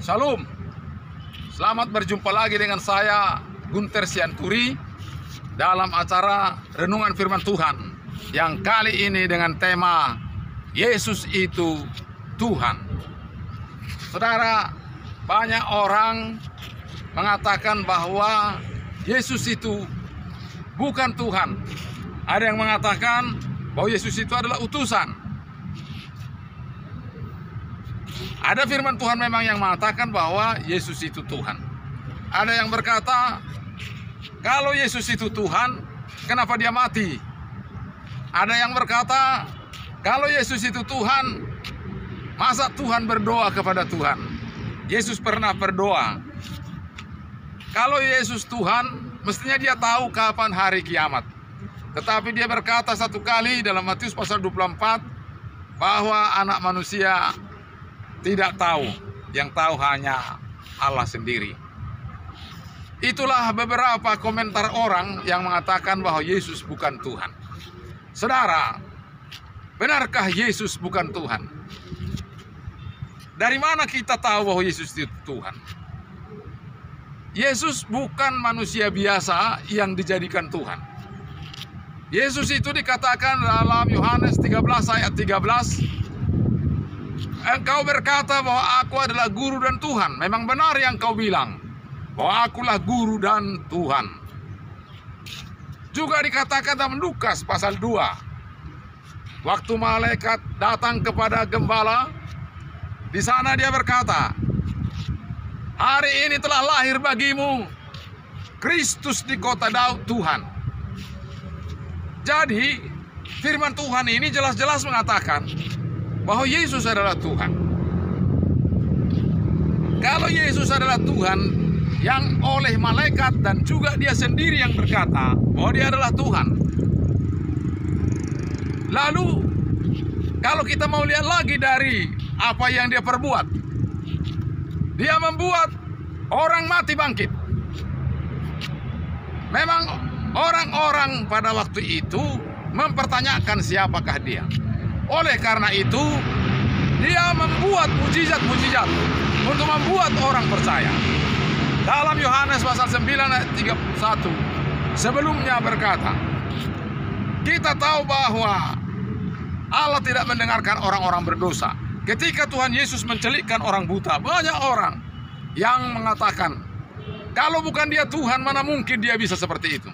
Shalom. Selamat berjumpa lagi dengan saya Gunter Sianturi dalam acara Renungan Firman Tuhan yang kali ini dengan tema Yesus itu Tuhan. Saudara, banyak orang mengatakan bahwa Yesus itu bukan Tuhan. Ada yang mengatakan bahwa Yesus itu adalah utusan. Ada firman Tuhan memang yang mengatakan bahwa Yesus itu Tuhan. Ada yang berkata, kalau Yesus itu Tuhan, kenapa dia mati? Ada yang berkata, kalau Yesus itu Tuhan, masa Tuhan berdoa kepada Tuhan? Yesus pernah berdoa. Kalau Yesus Tuhan, mestinya dia tahu kapan hari kiamat. Tetapi dia berkata satu kali dalam Matius pasal 24, bahwa anak manusia tidak tahu, yang tahu hanya Allah sendiri. Itulah beberapa komentar orang yang mengatakan bahwa Yesus bukan Tuhan. Saudara, benarkah Yesus bukan Tuhan? Dari mana kita tahu bahwa Yesus itu Tuhan? Yesus bukan manusia biasa yang dijadikan Tuhan. Yesus itu dikatakan dalam Yohanes 13 ayat 13, engkau berkata bahwa aku adalah guru dan Tuhan. Memang benar yang kau bilang, bahwa akulah guru dan Tuhan. Juga dikatakan dalam Lukas pasal 2, waktu malaikat datang kepada gembala, di sana dia berkata, hari ini telah lahir bagimu Kristus di kota Daud Tuhan. Jadi firman Tuhan ini jelas-jelas mengatakan bahwa Yesus adalah Tuhan. Kalau Yesus adalah Tuhan yang oleh malaikat dan juga dia sendiri yang berkata bahwa dia adalah Tuhan. Lalu kalau kita mau lihat lagi dari apa yang dia perbuat, dia membuat orang mati bangkit. Memang orang-orang pada waktu itu mempertanyakan siapakah dia. Oleh karena itu, dia membuat mujizat-mujizat untuk membuat orang percaya. Dalam Yohanes pasal 9 ayat 31, sebelumnya berkata, kita tahu bahwa Allah tidak mendengarkan orang-orang berdosa. Ketika Tuhan Yesus mencelikkan orang buta, banyak orang yang mengatakan, kalau bukan dia Tuhan, mana mungkin dia bisa seperti itu.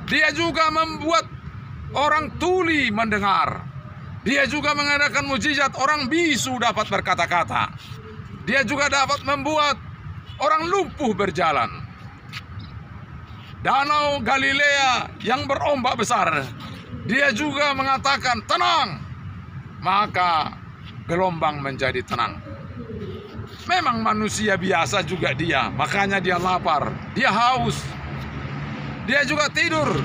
Dia juga membuat orang tuli mendengar. Dia juga mengadakan mujizat, orang bisu dapat berkata-kata. Dia juga dapat membuat orang lumpuh berjalan. Danau Galilea yang berombak besar, dia juga mengatakan tenang, maka gelombang menjadi tenang. Memang manusia biasa juga dia, makanya dia lapar, dia haus, dia juga tidur,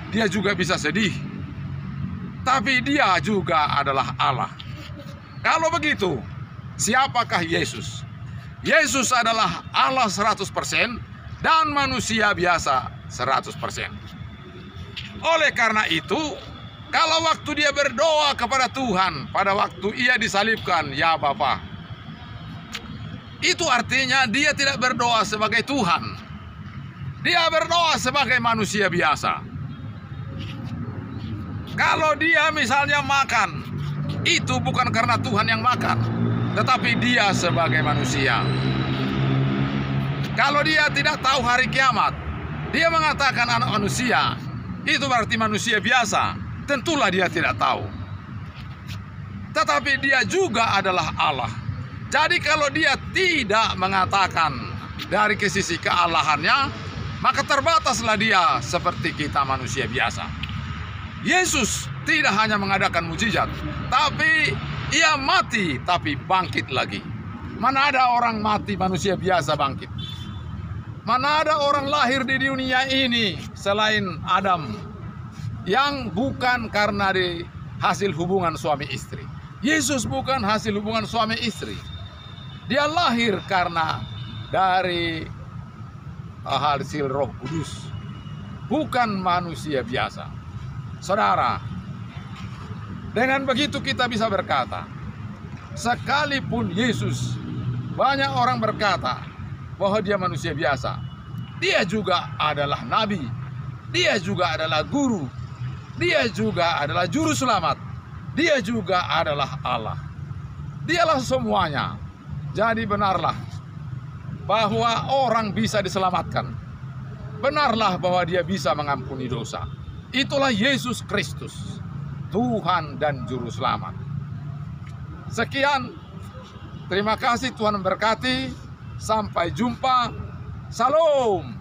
dia juga bisa sedih. Tapi dia juga adalah Allah. Kalau begitu, siapakah Yesus? Yesus adalah Allah 100% dan manusia biasa 100%. Oleh karena itu, kalau waktu dia berdoa kepada Tuhan, pada waktu ia disalibkan, ya Bapa, itu artinya dia tidak berdoa sebagai Tuhan. Dia berdoa sebagai manusia biasa. Kalau dia misalnya makan, itu bukan karena Tuhan yang makan, tetapi dia sebagai manusia. Kalau dia tidak tahu hari kiamat, dia mengatakan anak manusia, itu berarti manusia biasa. Tentulah dia tidak tahu. Tetapi dia juga adalah Allah. Jadi kalau dia tidak mengatakan dari sisi kealahannya, maka terbataslah dia seperti kita manusia biasa. Yesus tidak hanya mengadakan mujizat, tapi ia mati tapi bangkit lagi. Mana ada orang mati manusia biasa bangkit? Mana ada orang lahir di dunia ini selain Adam yang bukan karena di hasil hubungan suami istri? Yesus bukan hasil hubungan suami istri. Dia lahir karena dari hasil Roh Kudus, bukan manusia biasa. Saudara, dengan begitu kita bisa berkata, sekalipun Yesus Banyak orang berkata bahwa dia manusia biasa. Dia juga adalah nabi. Dia juga adalah guru. Dia juga adalah juru selamat. Dia juga adalah Allah. Dialah semuanya. Jadi benarlah bahwa orang bisa diselamatkan. Benarlah bahwa dia bisa mengampuni dosa. Itulah Yesus Kristus, Tuhan dan Juru Selamat. Sekian, terima kasih, Tuhan memberkati. Sampai jumpa. Salam.